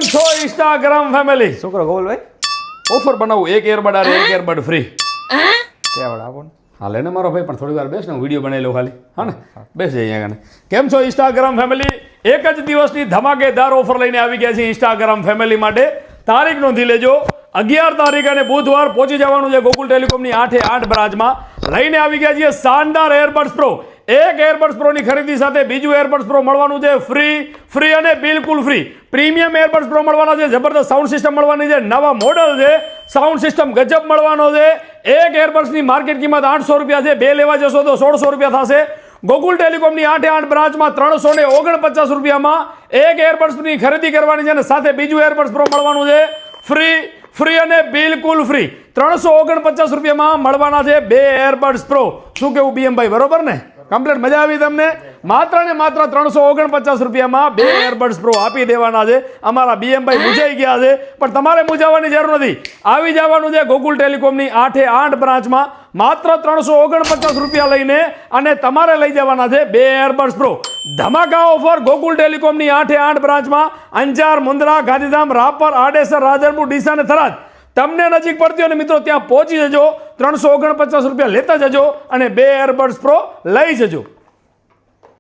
છો Instagram family શું કરો ગોવલભાઈ? ઓફર બનાવું, એક એરબડ આરે એક એરબડ ફ્રી. કેવડ આપો ને. હાલે ને મારો ભાઈ, પણ થોડી વાર બેસ ને, હું વિડીયો બનાવી લઉં ખાલી. હા ને, બેસી અહીંયા આગળ. કેમ છો ઇન્સ્ટાગ્રામ ફેમિલી? એક જ દિવસની ધમાકેદાર ઓફર લઈને આવી ગયા છે ઇન્સ્ટાગ્રામ ફેમિલી માટે. તારીખ નોંધી લેજો, 11 તારીખ અને બુધવાર પહોંચી જવાનું છે ગોકુલ ટેલિકોમની 8 બ્રાન્ચમાં. લઈને આવી ગયા છીએ શાનદાર એરબડ્સ પ્રો. એક એરબડ્સ પ્રોની ખરીદી સાથે બીજું એરબડ્સ પ્રો મળવાનું છે ફ્રી અને બિલકુલ ફ્રી. પ્રીમિયમ એરબડ્સ પ્રો મળવાના છે, જબરદસ્ત સાઉન્ડ સિસ્ટમ મળવાની છે, નવા મોડલ છે, સાઉન્ડ સિસ્ટમ ગજબ મળવાનો છે. એક એરબડ્સની માર્કેટ કિંમત 800 રૂપિયા છે, બે લેવા જશો તો 1600 રૂપિયા થશે. ગોકુલ ટેલિકોમની 8 બ્રાન્ચમાં 349 રૂપિયામાં એક એરબડ્સની ખરીદી કરવાની છે અને સાથે બીજું એરબડ્સ પ્રો મળવાનું છે ફ્રી અને બિલકુલ ફ્રી. 349 રૂપિયામાં મળવાના છે બે એરબડ્સ પ્રો. શું કેવું બીએમભાઈ, બરોબર ને? કમ્પ્લીટ મજા આવી તમને? માત્ર ને માત્ર 349 રૂપિયામાં બે એરબડ્સ પ્રો આપી દેવાના છે. અમારા બીએમભાઈ મૂંઝાઈ ગયા છે, પણ તમારે મૂંઝાવાની જરૂર નથી. આવી જવાનું છે ગોકુલ ટેલિકોમની 8 બ્રાન્ચમાં. માત્ર 349 રૂપિયા લઈને અને તમારે લઈ જવાના છે બે એરબડ્સ પ્રો. ધમાકા ઓફર ગોકુલ ટેલિકોમની 8 બ્રાન્ચમાં. અંજાર, મુન્દ્રા, ગાંધીધામ, રાપર, આડેસર, રાધનપુર, ડીસા અને થરાદ. તમને નજીક પડતી હોય ને મિત્રો, ત્યાં પહોંચી જજો. 349 રૂપિયા લેતા જજો અને બે એરબડ્સ પ્રો લઈ જજો.